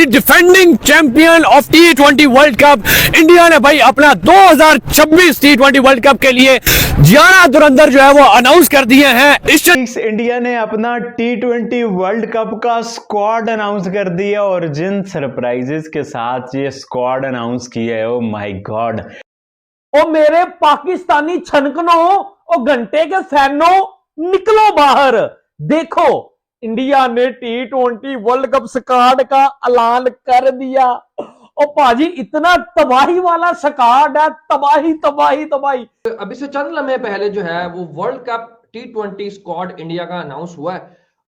The defending champion of T20 world cup. India ने भाई अपना 2026 T20 वर्ल्ड कप के लिए 11 धुरंधर जो है वो अनाउंस कर दिए हैं। इंडिया ने अपना T20 वर्ल्ड कप का स्क्वाड अनाउंस कर दिया और जिन सरप्राइजेस के साथ ये स्क्वाड अनाउंस किया है, ओ माय गॉड। ओ मेरे पाकिस्तानी छनकनो, ओ घंटे के फैनो, निकलो बाहर। देखो इंडिया ने T20 वर्ल्ड कप स्क्वाड का ऐलान कर दिया। ओ पाजी इतना तबाही वाला स्क्वाड है, तबाही तबाही तबाही। अभी से चंद लम्हे पहले जो है वो world cup T20 squad India का अनाउंस हुआ है।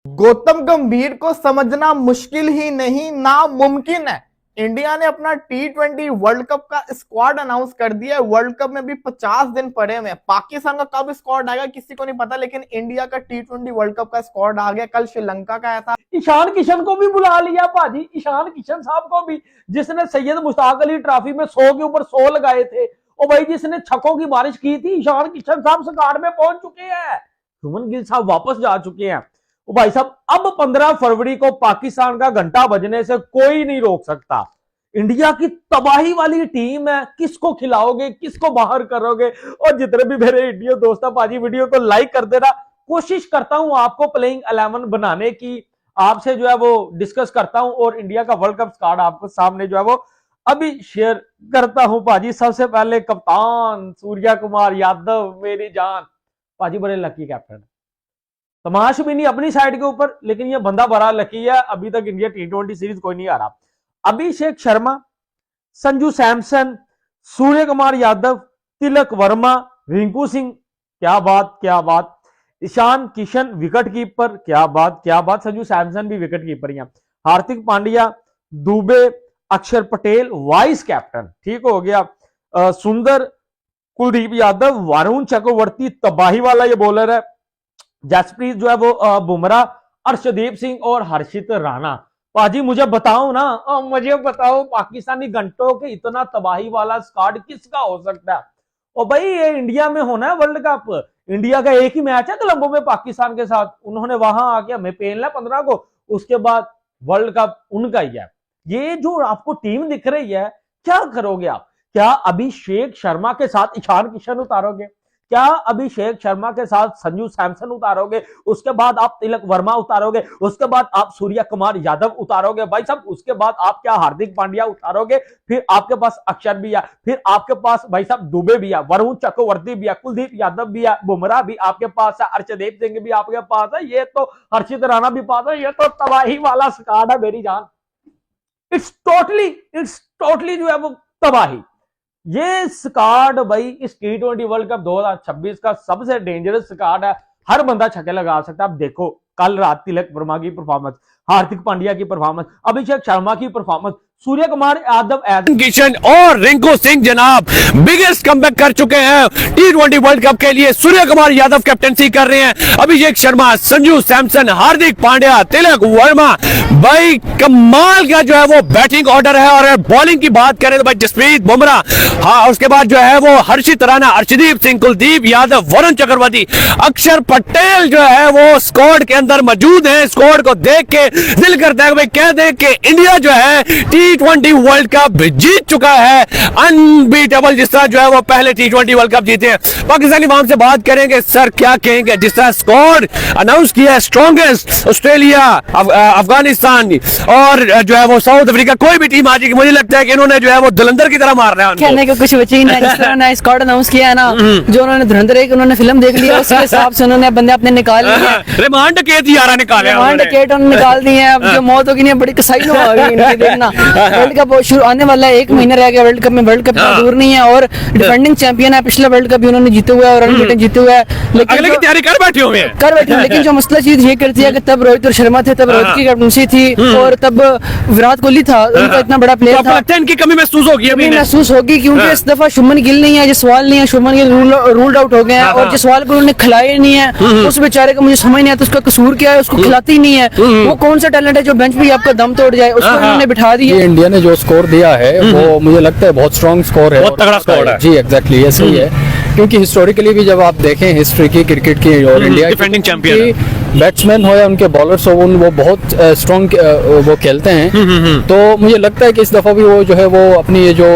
गौतम गंभीर को समझना मुश्किल ही नहीं, नामुमकिन है। इंडिया ने अपना T20 वर्ल्ड कप का स्क्वाड अनाउंस कर दिया है। वर्ल्ड कप में भी 50 दिन पड़े हुए हैं। पाकिस्तान का कब स्क्वाड आएगा किसी को नहीं पता, लेकिन इंडिया का T20 वर्ल्ड कप का स्क्वाड आ गया। कल श्रीलंका का आया था। ईशान किशन को भी बुला लिया पाजी, ईशान किशन साहब को भी, जिसने सैयद मुश्ताक अली ट्रॉफी में 100 के ऊपर 100 लगाए थे। और भाई जिसने छक्कों की बारिश की थी, ईशान किशन साहब स्क्वाड में पहुंच चुके हैं। शुभमन गिल साहब वापस जा चुके हैं। ओ भाई साहब अब 15 फरवरी को पाकिस्तान का घंटा बजने से कोई नहीं रोक सकता। इंडिया की तबाही वाली टीम है, किसको खिलाओगे, किसको बाहर करोगे। और जितने भी मेरे इंडिया दोस्त हैं पाजी, वीडियो को लाइक कर देना। कोशिश करता हूं आपको प्लेइंग 11 बनाने की, आपसे जो है वो डिस्कस करता हूं और इंडिया का वर्ल्ड कप स्क्वाड आपको सामने जो है वो अभी शेयर करता हूं पाजी। सबसे पहले कप्तान सूर्या कुमार यादव, मेरी जान पाजी, बड़े लकी कैप्टन। तमाश भी नहीं अपनी साइड के ऊपर, लेकिन ये बंदा बड़ा लकी है। अभी तक इंडिया T20 सीरीज कोई नहीं आ रहा। अभिषेक शर्मा, संजू सैमसन, सूर्य कुमार यादव, तिलक वर्मा, रिंकू सिंह, क्या बात क्या बात। ईशान किशन विकेट कीपर, क्या बात क्या बात। संजू सैमसन भी विकेट कीपर ही हैं। हार्दिक पांड्या, दुबे, अक्षर पटेल वाइस कैप्टन, ठीक हो गया। सुंदर, कुलदीप यादव, वरुण चक्रवर्ती, तबाही वाला ये बॉलर है। जसप्रीत जो है वो बुमराह, अर्शदीप सिंह और हर्षित राणा। पाजी मुझे बताओ ना, मुझे बताओ पाकिस्तानी घंटों के इतना तबाही वाला स्क्वाड किसका हो सकता है। और भाई ये इंडिया में होना है वर्ल्ड कप। इंडिया का एक ही मैच है कोलंबो में पाकिस्तान के साथ, उन्होंने वहां आके हमें पेलना 15 को, उसके बाद वर्ल्ड कप उनका ही है। ये जो आपको टीम दिख रही है, क्या करोगे आप? क्या अभिषेक शर्मा के साथ ईशान किशन उतारोगे? क्या अभिषेक शर्मा के साथ संजू सैमसन उतारोगे? उसके बाद आप तिलक वर्मा उतारोगे? उसके बाद आप सूर्य कुमार यादव उतारोगे? भाई साहब उसके बाद आप क्या हार्दिक पांड्या उतारोगे? फिर आपके पास अक्षर भी है, फिर आपके पास भाई साहब दुबे भी है, वरुण चक्रवर्ती भी है, कुलदीप यादव भी है, बुमराह भी आपके पास है, अर्शदीप सिंह भी आपके पास है, ये तो हर्षित राणा भी पास है। ये तो तबाही वाला स्क्वाड है मेरी जान। इट्स टोटली जो है वो तबाही। ये स्क्वाड भाई इस T20 वर्ल्ड कप 2026 का सबसे डेंजरस स्क्वाड है। हर बंदा छक्के लगा सकता है। आप देखो कल रात तिलक वर्मा की परफॉर्मेंस, हार्दिक पांड्या की परफॉर्मेंस, अभिषेक शर्मा की परफॉर्मेंस, सूर्य कुमार यादव, किशन और रिंकू सिंह जनाब बिगेस्ट कमबैक कर चुके हैं T20 वर्ल्ड कप के लिए। सूर्य कुमार यादव कैप्टनसी कर रहे हैं। अभिषेक शर्मा, संजू सैमसन, हार्दिक पांड्या, तिलक वर्मा, भाई कमाल का जो है वो बैटिंग ऑर्डर है। और बॉलिंग की बात करें तो भाई जसप्रीत बुमराह, हाँ उसके बाद जो है वो हर्षित राणा, अर्शदीप सिंह, कुलदीप यादव, वरुण चक्रवर्ती, अक्षर पटेल जो है वो स्क्वाड के अंदर मौजूद है। स्क्वाड को देख के दिल करता है भाई कह दे कि इंडिया जो है T20 वर्ल्ड कप जीत चुका है, अनबीटेबल, जिस तरह जो है वो पहले T20 वर्ल्ड कप जीते हैं। पाकिस्तानी वाम से बात करेंगे, सर क्या कहेंगे जिस तरह स्क्वाड अनाउंस किया है, स्ट्रॉन्गेस्ट ऑस्ट्रेलिया, अफगानिस्तान और जो है वो साउथ अफ्रीका, कोई भी टीम आ जाएगी, मुझे लगता है कि इन्होंने जो है वो धुरंधर की तरह मारना है। कहने को कुछ बचे ही नहीं। जिस तरह ना स्क्वाड अनाउंस किया है ना, जो उन्होंने धुरंधर एक उन्होंने फिल्म देख लिया, उसके हिसाब से उन्होंने बंदे अपने निकाल लिए। रिमांड केट यारा निकाले, रिमांड केट उन्होंने निकाल दिए हैं। अब जो मौत होगी नहीं, बड़ी कसाई हो गई इनकी। देखना वर्ल्ड कप शुरू आने वाला है, 1 महीना रह गया वर्ल्ड कप में। वर्ल्ड कप इतना दूर नहीं है और डिफेंडिंग चैंपियन है। पिछला वर्ल्ड कप भी उन्होंने जीते हुआ है और अनबीटन जीते हुआ है, लेकिन अगले की तैयारी कर बैठे हुए हैं। लेकिन जो मसला चीज ये करती है कि तब रोहित और शर्मा थे, तब रोहित की कैप्टनसी थी और तब विराट कोहली था, उनका इतना बड़ा प्लेयर था। की कमी महसूस होगी, कमी महसूस होगी क्योंकि इस दफा शुभमन गिल नहीं है, जसवाल नहीं है। शुभमन गिल रूल्ड आउट हो गए हैं और जसवाल को उन्होंने खिलाए नहीं है। उस बेचारे को मुझे समझ नहीं आता उसका कसूर क्या है, उसको खिलाती नहीं है। वो कौन सा टैलेंट है जो बेंच पे आपका दम तोड़ जाए, उसको उन्होंने बिठा दिया। इंडिया ने जो स्कोर दिया है वो मुझे लगता है बहुत स्ट्रॉन्ग स्कोर है, बहुत तगड़ा स्कोर है। जी एग्जैक्टली ऐसे ही है, क्योंकि हिस्टोरिकली भी जब आप देखें हिस्ट्री की क्रिकेट की और इंडिया डिफेंडिंग चैंपियन बैट्समैन हो या उनके बॉलर्स हो, वो बहुत स्ट्रॉन्ग वो खेलते हैं। तो मुझे लगता है कि इस दफा भी वो जो है वो अपनी ये जो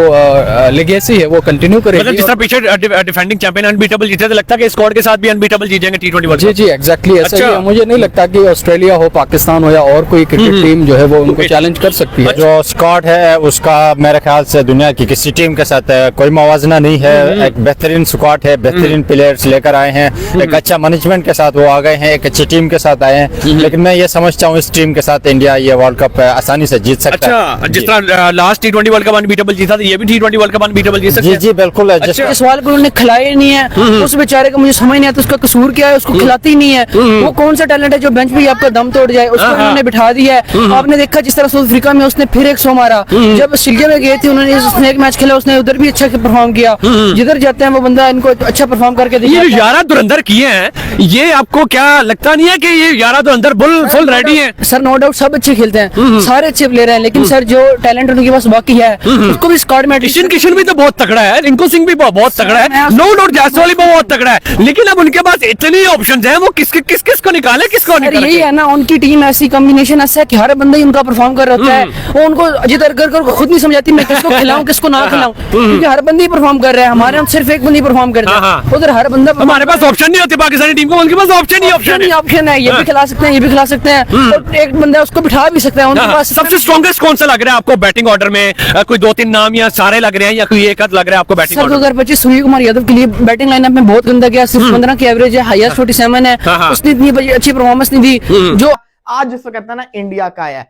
लेगेसी है वो कंटिन्यू मतलब करेगी। जिस तरह पीछे डिफेंडिंग चैंपियन अनबीटेबल जीते थे, लगता है कि स्क्वाड के साथ भी अनबीटेबल जीत जाएंगे टी20 वर्ल्ड जी कप। जी एग्जैक्टली ऐसा ही अच्छा। है। मुझे नहीं लगता कि ऑस्ट्रेलिया हो, पाकिस्तान हो या और कोई क्रिकेट टीम जो है वो उनको चैलेंज कर सकती है। जो स्क्वाड है उसका मेरे ख्याल से दुनिया की किसी टीम के साथ कोई मवाजना नहीं है। एक बेहतरीन स्क्वाड है, बेहतरीन प्लेयर्स लेकर आए हैं, एक अच्छा मैनेजमेंट के साथ वो आ गए हैं, एक अच्छी टीम के साथ आए हैं। लेकिन मैं ये समझता हूँ इस टीम के साथ इंडिया ये वर्ल्ड कप आसानी से जीत सकता है। अच्छा, जिस तरह लास्ट टी20 वर्ल्ड कप अनबीटेबल जीता था, ये भी टी20 वर्ल्ड कप अनबीटेबल जीत सकते जी हैं। जी बिल्कुल। अच्छा। सवाल को उन्होंने खिलाया ही नहीं है, उस बेचारे को मुझे समझ नहीं आता उसका कसूर क्या है, उसको खिलाती ही नहीं है। वो कौन सा टैलेंट है जो बेंच पे ही आपका दम तोड़ जाए, उसको उन्होंने बिठा दिया है। आपने देखा जिस तरह साउथ अफ्रीका में उसने फिर 100 मारा, जब ऑस्ट्रेलिया में गए थे उन्होंने एक मैच खेला, उसने उधर भी अच्छा परफॉर्म किया। जिधर जाते हैं वो बंदा इनको अच्छा परफॉर्म करके ये जो दिखाता है। 11 धुरंधर किए हैं, ये आपको क्या लगता नहीं है कि ये 11 धुरंधर फुल रेडी हैं? सर नो डाउट सब अच्छे खेलते हैं, सारे अच्छे प्लेयर हैं, लेकिन सर जो टैलेंट उनके पास बाकी है उसको भी स्क्वाड में ईशान किशन भी तो बहुत तगड़ा है, रिंकू सिंह भी बहुत तगड़ा है, नो डाउट जायसवाल भी बहुत तगड़ा है, लेकिन अब उनके पास इतनी ऑप्शंस हैं, वो किसको निकाले, किसको सर निकाले? यही है ना, उनकी टीम ऐसी कॉम्बिनेशन ऐसा है कि हर बंदा ही उनका परफॉर्म कर रहा होता है। वो उनको अजय दरगर को खुद नहीं समझाती मैं किसको खिलाऊं किसको ना खिलाऊं, क्योंकि हर बंदा ही परफॉर्म कर रहा है। हमारे यहाँ सिर्फ एक बंदा ही परफॉर्म करता है, उधर हर बंदा हमारे पास ऑप्शन नहीं होते पाकिस्तानी टीम को, उनके पास ऑप्शन ही ऑप्शन है। ऑप्शन है, ये भी खिला सकते हैं, ये भी खिला सकते हैं, और एक बंदा उसको बिठा भी सकता है उनके पास। सबसे स्ट्रॉन्गेस्ट कौन सा लग रहा है आपको बैटिंग ऑर्डर में? कोई 2-3 नाम या सारे लग रहे हैं या कोई एक आध लग रहा है आपको batting sir order? 2025 Surya Kumar Yadav के लिए बैटिंग लाइनअप में बहुत गंदा गया, सिर्फ 15 की एवरेज है, हाईएस्ट 47 है, उसने इतनी अच्छी परफॉर्मेंस नहीं दी जो आज जिसको कहते हैं ना इंडिया का है।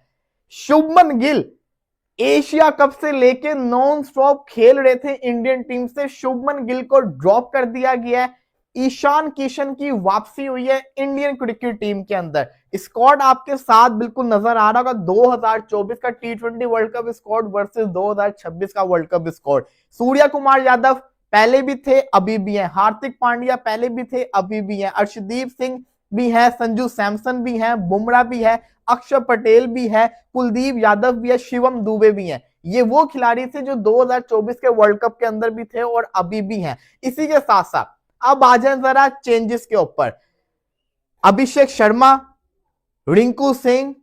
शुभमन गिल एशिया कप से लेके नॉन स्टॉप खेल रहे थे इंडियन टीम से, शुभमन गिल को ड्रॉप कर दिया गया है। ईशान किशन की वापसी हुई है इंडियन क्रिकेट टीम के अंदर। स्क्वाड आपके साथ बिल्कुल नजर आ रहा होगा, 2024 का टी20 वर्ल्ड कप स्क्वाड वर्सेस 2026 का world cup squad. Surya Kumar Yadav पहले भी थे अभी भी हैं, हार्दिक पांड्या पहले भी थे अभी भी हैं, अर्शदीप सिंह भी है, संजू सैमसन भी है, बुमराह भी है, अक्षर पटेल भी है, कुलदीप यादव भी है, शिवम दुबे भी हैं। ये वो खिलाड़ी थे जो 2024 के वर्ल्ड कप के अंदर भी थे और अभी भी हैं। इसी के साथ साथ अब आ जाए जरा चेंजेस के ऊपर। अभिषेक शर्मा, रिंकू सिंह,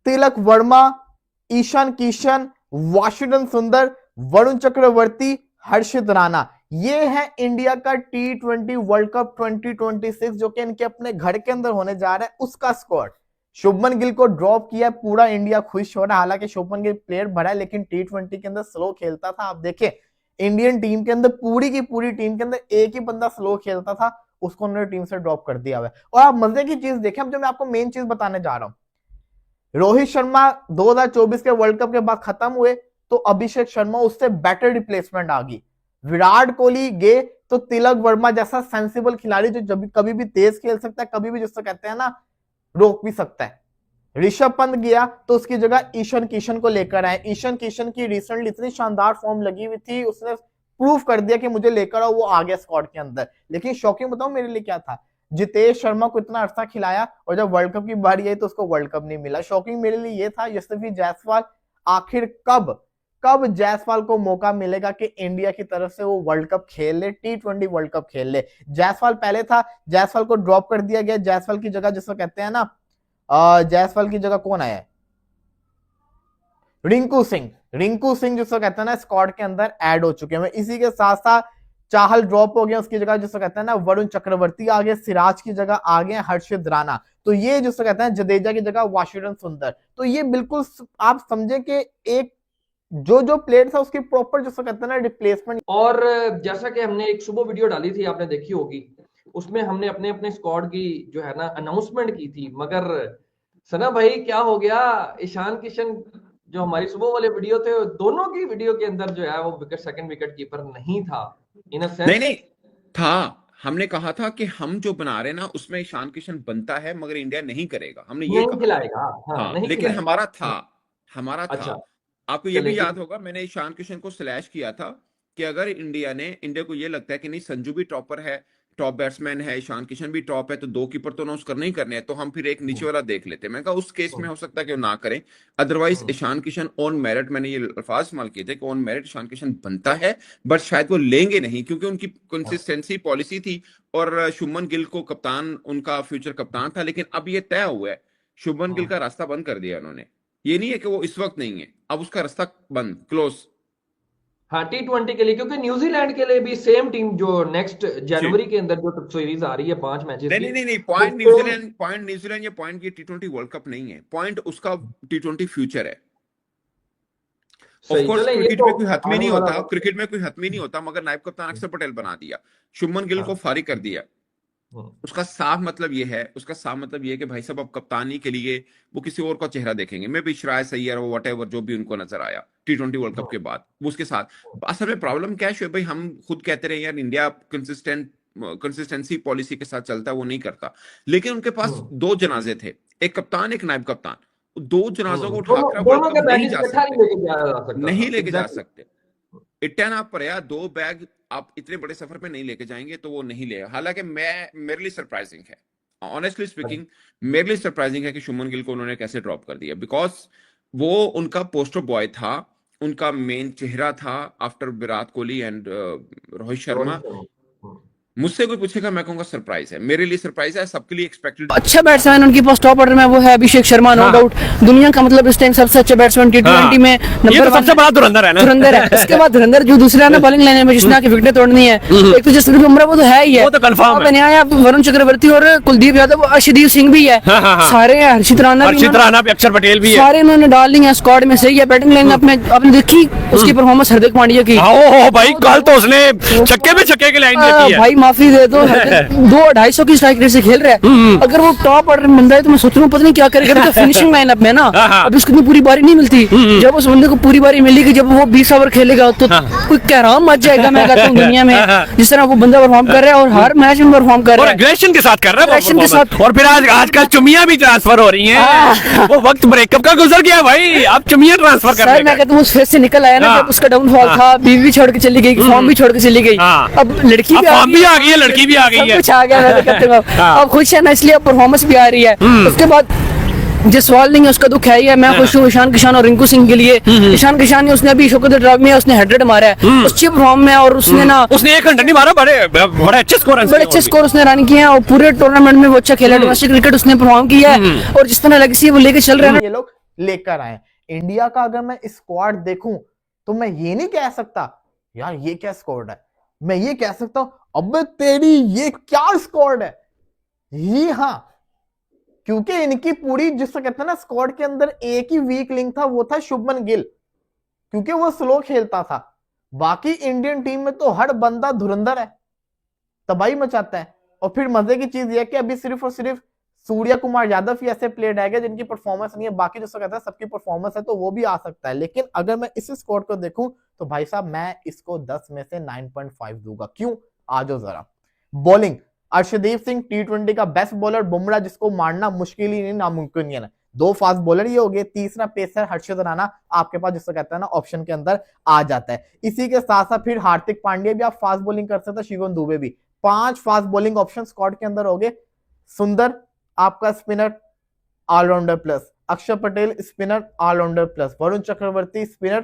तिलक वर्मा, ईशान किशन, वाशिंगटन सुंदर, वरुण चक्रवर्ती, हर्षित राणा, ये है इंडिया का टी20 वर्ल्ड कप 2026 जो कि इनके अपने घर के अंदर होने जा रहा है, उसका स्क्वाड। शुभमन गिल को ड्रॉप किया, पूरा इंडिया खुश हो रहा है। हालांकि शुभमन गिल प्लेयर भरा है लेकिन टी20 के अंदर स्लो खेलता था। आप देखें इंडियन टीम के अंदर पूरी की पूरी टीम के अंदर एक ही बंदा स्लो खेलता था, उसको उन्होंने टीम से ड्रॉप कर दिया हुआ है। और आप मजे की चीज देखें, अब जो मैं आपको मेन चीज बताने जा रहा हूं, रोहित शर्मा 2024 के वर्ल्ड कप के बाद खत्म हुए तो अभिषेक शर्मा उससे बेटर रिप्लेसमेंट आ गई। विराट कोहली गए तो तिलक वर्मा जैसा सेंसिबल खिलाड़ी जो जब कभी भी तेज खेल सकता है, कभी भी जिसको कहते हैं ना रोक भी सकता है। ऋषभ पंत गया तो उसकी जगह ईशान किशन को लेकर आए। ईशान किशन की रिसेंटली इतनी शानदार फॉर्म लगी हुई थी, उसने प्रूव कर दिया कि मुझे लेकर आओ, वो आ गया स्क्वाड के अंदर। लेकिन शॉकिंग बताऊं मेरे लिए क्या था, जितेश शर्मा को इतना अरसा खिलाया और जब वर्ल्ड कप की बारी आई तो उसको वर्ल्ड कप नहीं मिला। शॉकिंग मेरे लिए ये था यशस्वी जायसवाल आखिर कब जायसवाल को मौका मिलेगा कि इंडिया की तरफ से वो वर्ल्ड कप खेल ले, टी20 वर्ल्ड कप खेल ले। जायसवाल पहले था, जायसवाल को ड्रॉप कर दिया गया। जायसवाल की जगह जिसको कहते हैं ना, जायसवाल की जगह कौन आया है, रिंकू सिंह जिसको कहते हैं ना स्क्वाड के अंदर ऐड हो चुके हैं। इसी के साथ साथ चाहल ड्रॉप हो गया, उसकी जगह जिसको कहते हैं ना वरुण चक्रवर्ती आ गए, सिराज की जगह आ गए हर्षित राणा। तो ये जिसको कहते हैं जडेजा की जगह वाशिंगटन सुंदर। तो ये बिल्कुल आप समझे कि एक जो प्लेयर था उसकी प्रॉपर जिसको कहते हैं ना रिप्लेसमेंट। और जैसा कि हमने एक सुबह वीडियो डाली थी, आपने देखी होगी, उसमें हमने अपने अपने स्क्वाड की जो है ना अनाउंसमेंट की थी, मगर सना भाई क्या हो गया, ईशान किशन जो हमारी सुबह वाले वीडियो थे दोनों की वीडियो के अंदर जो है वो विकेट सेकंड विकेट कीपर नहीं था। इन सेंस नहीं था, हमने कहा था कि हम जो बना रहे हैं ना उसमें ईशान किशन बनता है मगर इंडिया नहीं करेगा, हमने ये नहीं खिलाएगा। हाँ, नहीं लेकिन खिलाएगा। हमारा अच्छा, था। आपको ये भी चलिए। याद होगा मैंने ईशान किशन को स्लैश किया था कि अगर इंडिया को ये लगता है कि नहीं संजू भी टॉपर है, टॉप बैट्समैन है, ईशान किशन भी टॉप है, तो 2 कीपर तो अनाउंस करने ही करने हैं, तो हम फिर एक नीचे वाला देख लेते हैं। मैं कहा उस केस में हो सकता है कि वो ना करें, otherwise Ishan Kishan on merit, मैंने ये अल्फाज इस्तेमाल किए थे कि ऑन मेरिट ईशान किशन बनता है, बट शायद वो लेंगे नहीं क्योंकि उनकी कंसिस्टेंसी पॉलिसी थी और शुभमन गिल को कप्तान, उनका फ्यूचर कप्तान था। लेकिन अब ये तय हुआ है, शुभमन गिल का रास्ता बंद कर दिया उन्होंने। ये नहीं है कि वो इस वक्त नहीं है, अब उसका रास्ता बंद, क्लोज। हाँ, T20 के लिए, क्योंकि न्यूजीलैंड के लिए भी सेम टीम जो नेक्स्ट जनवरी के अंदर जो सीरीज आ रही है 5 मैचेस की, नहीं, पॉइंट न्यूजीलैंड, ये पॉइंट ये T20 वर्ल्ड कप नहीं है, पॉइंट उसका T20 फ्यूचर है। ऑफ कोर्स क्रिकेट में कोई हतमी नहीं होता, क्रिकेट में कोई हतमी नहीं होता, मगर नायब कप्तान अक्षर पटेल बना दिया, शुभमन गिल को फारिग कर दिया। उसका साफ मतलब ये है, कि भाई साहब अब कप्तानी के लिए वो किसी और का चेहरा देखेंगे। मैं भी श्राय सैय्यर और व्हाटएवर जो भी उनको नजर आया T20 वर्ल्ड कप के बाद, वो उसके साथ। असल में प्रॉब्लम क्या है भाई, हम खुद कहते रहे यार इंडिया कंसिस्टेंसी पॉलिसी के साथ चलता है, वो नहीं करता। लेकिन उनके पास 2 जनाजे थे, एक कप्तान एक नायब कप्तान, 2 जनाजों को उठाकर वर्ल्ड कप नहीं लेके जा सकते। इट्टन आप पर 2 बैग आप इतने बड़े सफर पे नहीं लेके जाएंगे, तो वो नहीं ले। हालांकि मेरे लिए सरप्राइजिंग है, ऑनेस्टली स्पीकिंग, मेरे लिए सरप्राइजिंग है कि शुभमन गिल को उन्होंने कैसे ड्रॉप कर दिया, बिकॉज वो उनका पोस्टर बॉय था, उनका मेन चेहरा था आफ्टर विराट कोहली एंड रोहित शर्मा। मुझसे कोई पूछेगा मैं कहूंगा सरप्राइज है, मेरे लिए सरप्राइज है, सबके लिए एक्सपेक्टेड। अच्छा बैट्समैन उनके पास टॉप ऑर्डर में वो है अभिषेक शर्मा, नो डाउट दुनिया का मतलब इस टाइम सबसे अच्छा बैट्समैन T20 में नंबर सबसे बड़ा धुरंधर है ना, धुरंधर है। उसके बाद धुरंधर जो दूसरा ना बॉलिंग लाइन में जिसने आके विकेट तोड़नी है, एक तो जसप्रीत बुमराह वो तो है ही है, वो तो कंफर्म है। नया वरुण चक्रवर्ती और कुलदीप यादव, अर्शदीप सिंह भी है, सारे हर्षित राणा भी, अक्षर पटेल भी है, सारे उन्होंने डाल ली है स्क्वाड में। सही है, बैटिंग लाइन अपने आपने देखी उसकी परफॉर्मेंस हार्दिक पांड्या की, ओ भाई कल तो उसने छक्के पे छक्के की लाइन देखी है भाई, माफी दे दो, 200-250 की स्ट्राइक रेट से खेल रहा है। अगर वो टॉप ऑर्डर में बंदा है तो मैं सोच रहा हूँ पता नहीं क्या करेगा, फिनिशिंग लाइनअप में ना अभी उसको इतनी पूरी बारी नहीं मिलती। जब उस बंदे को पूरी बारी मिलेगी, जब वो 20 ओवर खेलेगा तो कोई कहराम मच जाएगा। मैं कहता हूँ दुनिया में जिस तरह वो बंदा परफॉर्म कर रहा है और हर मैच में परफॉर्म कर रहा है, एग्रेशन के साथ कर रहा है, एग्रेशन के साथ। और फिर आजकल चुमिया भी ट्रांसफर हो रही हैं। वो वक्त ब्रेकअप का गुजर गया भाई, अब चुमिया ट्रांसफर कर रहे हैं। मैं कहता हूँ उस फेज से निकल आया ना, जब उसका डाउनफॉल था, बीवी भी छोड़ के चली गई, फॉर्म भी छोड़ के चली गई, अब लड़की भी आ गई है, लड़की भी आ गई है, कुछ आ गया। मैं कहता हूँ अब खुश है ना, इसलिए अब परफॉर्मेंस भी आ रही है। उसके बाद जसवाल नहीं है, उसका दुख है ही है। मैं खुश हूँ ईशान किशन और रिंकू सिंह के लिए। ईशान किशन ने उसने अभी शोकत ड्राइव में उसने 100 मारा है, अच्छी फॉर्म में, और उसने ना उसने 1 घंटा नहीं मारा, बड़े अच्छे स्कोर उसने रन किए हैं और पूरे टूर्नामेंट में वो अच्छा खेला, डोमेस्टिक क्रिकेट उसने परफॉर्म किया है और जिस तरह लेगेसी वो लेके चल रहे हैं ये लोग लेकर आए। इंडिया का अगर मैं स्क्वाड देखूं तो मैं ये नहीं कह सकता यार ये क्या स्क्वाड है, मैं ये कह सकता हूं अबे तेरी ये क्या स्क्वाड है। ये हाँ, क्योंकि इनकी पूरी जिसको कहते हैं ना स्क्वाड के अंदर एक ही वीक लिंक था, वो था शुभमन गिल, क्योंकि वो स्लो खेलता था। बाकी इंडियन टीम में तो हर बंदा धुरंधर है, तबाही मचाता है। और फिर मजे की चीज यह कि अभी सिर्फ और सिर्फ सूर्य कुमार यादव ही ऐसे प्लेयर है जिनकी परफॉर्मेंस नहीं है, बाकी जिसको कहता है सबकी परफॉर्मेंस है, तो वो भी आ सकता है। लेकिन अगर मैं इस स्क्वाड को देखूं तो भाई साहब मैं इसको 10 में से 9.5 दूंगा। क्यों? आ जाओ जरा। बॉलिंग, अर्शदीप सिंह T20 का बेस्ट बॉलर, बुमराह जिसको मारना मुश्किल ही नहीं नामुमकिन है। 2 फास्ट बॉलर ये हो गए, तीसरा पेसर हर्षित राणा आपके पास जिसको कहता है ना ऑप्शन के अंदर आ जाता है। इसी के साथ साथ फिर हार्दिक पांड्या भी आप फास्ट बॉलिंग कर सकते हैं, शिवम दुबे भी। 5 फास्ट बॉलिंग ऑप्शन स्क्वाड के अंदर हो गए। सुंदर आपका spinner allrounder plus, Akshar Patel spinner allrounder plus, Varun Chakravarthy spinner,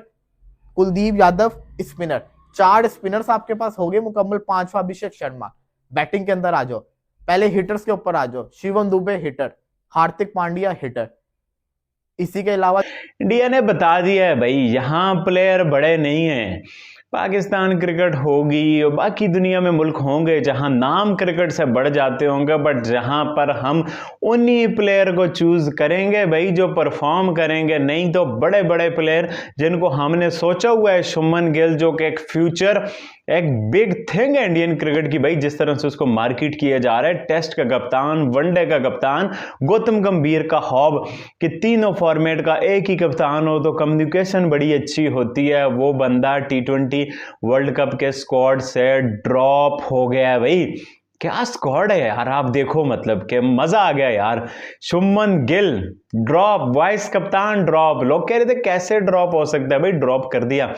Kuldeep Yadav spinner. 4 spinners आपके पास हो गए मुकम्मल। 5वां अभिषेक शर्मा। बैटिंग के अंदर आ जाओ, पहले हिटर्स के ऊपर आ जाओ, शिवम दुबे हिटर, हार्दिक पांड्या हिटर। इसी के अलावा इंडिया ने बता दिया है भाई यहाँ प्लेयर बड़े नहीं हैं। पाकिस्तान क्रिकेट होगी और बाकी दुनिया में मुल्क होंगे जहां नाम क्रिकेट से बढ़ जाते होंगे, बट जहां पर हम उन्हीं प्लेयर को चूज करेंगे भाई जो परफॉर्म करेंगे। नहीं तो बड़े बड़े प्लेयर जिनको हमने सोचा हुआ है, शुभमन गिल जो कि एक फ्यूचर एक बिग थिंग है इंडियन क्रिकेट की भाई, जिस तरह से उसको मार्केट किया जा रहा है, टेस्ट का कप्तान, वनडे का कप्तान, गौतम गंभीर का हॉब, कि तीनों फॉर्मेट का एक ही कप्तान हो तो कम्युनिकेशन बड़ी अच्छी होती है। वो बंदा T20 वर्ल्ड कप के स्क्वाड से ड्रॉप हो गया है भाई। क्या स्क्वाड है यार, आप देखो, मतलब कि मजा आ गया यार। शुभमन गिल ड्रॉप, वाइस कप्तान ड्रॉप। लोग कह रहे थे कैसे ड्रॉप हो सकता है भाई, ड्रॉप कर दिया।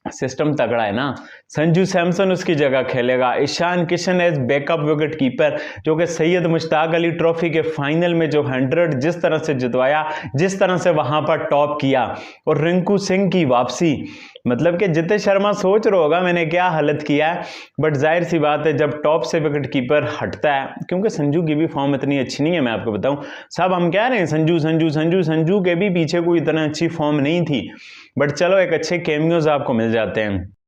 सिस्टम तगड़ा है ना। संजू सैमसन उसकी जगह खेलेगा, Ishan Kishan as backup wicket keeper, जो कि सैयद मुश्ताक अली ट्रॉफी के फाइनल में जो 100 जिस तरह से जितवाया, जिस तरह से वहां पर टॉप किया, और रिंकू सिंह की वापसी, मतलब कि जितेश शर्मा सोच रहा होगा मैंने क्या हालत किया है, बट जाहिर सी बात है जब टॉप से विकेट कीपर हटता है, क्योंकि संजू की भी फॉर्म इतनी अच्छी नहीं है, मैं आपको बताऊं। सब हम कह रहे हैं संजू संजू संजू, संजू के भी पीछे कोई इतना अच्छी फॉर्म नहीं थी, बट चलो एक अच्छे कैमियोज आपको मिल जाते हैं।